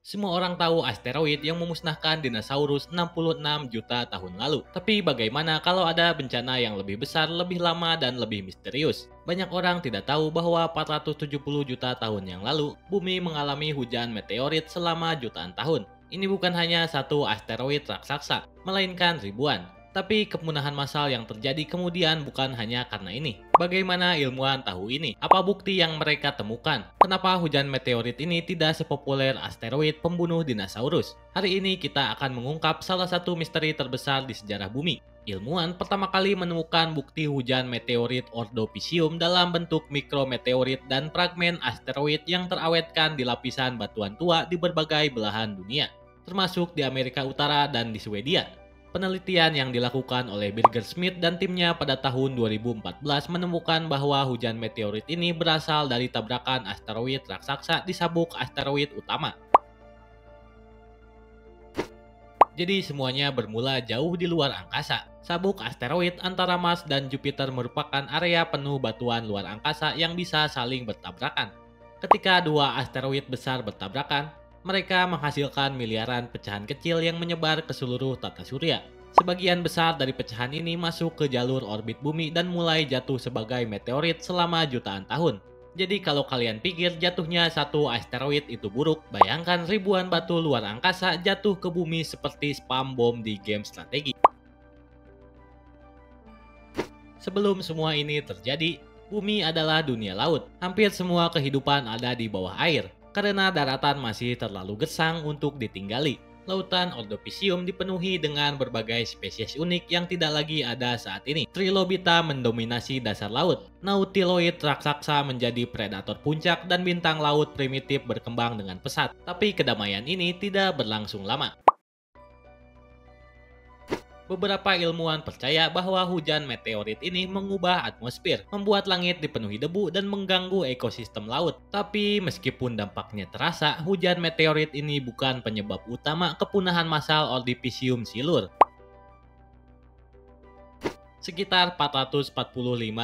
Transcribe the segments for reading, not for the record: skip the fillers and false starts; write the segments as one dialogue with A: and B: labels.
A: Semua orang tahu asteroid yang memusnahkan dinosaurus 66 juta tahun lalu. Tapi bagaimana kalau ada bencana yang lebih besar, lebih lama, dan lebih misterius? Banyak orang tidak tahu bahwa 470 juta tahun yang lalu, bumi mengalami hujan meteorit selama jutaan tahun. Ini bukan hanya satu asteroid raksasa, melainkan ribuan. Tapi kepunahan massal yang terjadi kemudian bukan hanya karena ini. Bagaimana ilmuwan tahu ini? Apa bukti yang mereka temukan? Kenapa hujan meteorit ini tidak sepopuler asteroid pembunuh dinosaurus? Hari ini kita akan mengungkap salah satu misteri terbesar di sejarah bumi. Ilmuwan pertama kali menemukan bukti hujan meteorit ordopisium dalam bentuk mikrometeorit dan fragmen asteroid yang terawetkan di lapisan batuan tua di berbagai belahan dunia, termasuk di Amerika Utara dan di Swedia. Penelitian yang dilakukan oleh Birger Smith dan timnya pada tahun 2014 menemukan bahwa hujan meteorit ini berasal dari tabrakan asteroid raksasa di sabuk asteroid utama. Jadi semuanya bermula jauh di luar angkasa. Sabuk asteroid antara Mars dan Jupiter merupakan area penuh batuan luar angkasa yang bisa saling bertabrakan. Ketika dua asteroid besar bertabrakan, mereka menghasilkan miliaran pecahan kecil yang menyebar ke seluruh tata surya. Sebagian besar dari pecahan ini masuk ke jalur orbit bumi dan mulai jatuh sebagai meteorit selama jutaan tahun. Jadi kalau kalian pikir jatuhnya satu asteroid itu buruk, bayangkan ribuan batu luar angkasa jatuh ke bumi seperti spam bom di game strategi. Sebelum semua ini terjadi, bumi adalah dunia laut. Hampir semua kehidupan ada di bawah air, karena daratan masih terlalu gersang untuk ditinggali. Lautan Ordopisium dipenuhi dengan berbagai spesies unik yang tidak lagi ada saat ini. Trilobita mendominasi dasar laut, Nautiloid raksasa menjadi predator puncak, dan bintang laut primitif berkembang dengan pesat. Tapi kedamaian ini tidak berlangsung lama. Beberapa ilmuwan percaya bahwa hujan meteorit ini mengubah atmosfer, membuat langit dipenuhi debu, dan mengganggu ekosistem laut. Tapi meskipun dampaknya terasa, hujan meteorit ini bukan penyebab utama kepunahan massal Ordopisium silur. Sekitar 445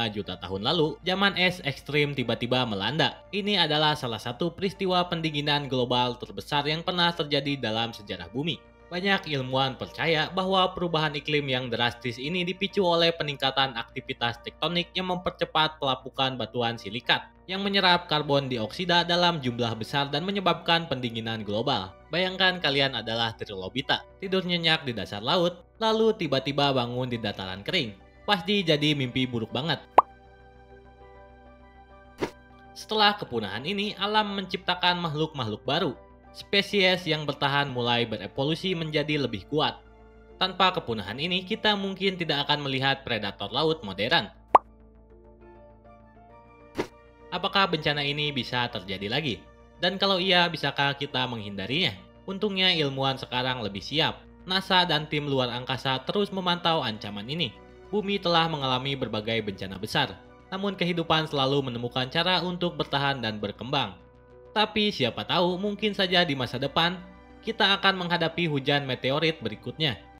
A: juta tahun lalu, zaman es ekstrim tiba-tiba melanda. Ini adalah salah satu peristiwa pendinginan global terbesar yang pernah terjadi dalam sejarah bumi. Banyak ilmuwan percaya bahwa perubahan iklim yang drastis ini dipicu oleh peningkatan aktivitas tektonik yang mempercepat pelapukan batuan silikat yang menyerap karbon dioksida dalam jumlah besar dan menyebabkan pendinginan global. Bayangkan kalian adalah trilobita, tidur nyenyak di dasar laut, lalu tiba-tiba bangun di dataran kering. Pasti jadi mimpi buruk banget. Setelah kepunahan ini, alam menciptakan makhluk-makhluk baru. Spesies yang bertahan mulai berevolusi menjadi lebih kuat. Tanpa kepunahan ini, kita mungkin tidak akan melihat predator laut modern. Apakah bencana ini bisa terjadi lagi? Dan kalau iya, bisakah kita menghindarinya? Untungnya ilmuwan sekarang lebih siap. NASA dan tim luar angkasa terus memantau ancaman ini. Bumi telah mengalami berbagai bencana besar, namun kehidupan selalu menemukan cara untuk bertahan dan berkembang. Tapi siapa tahu mungkin saja di masa depan, kita akan menghadapi hujan meteorit berikutnya.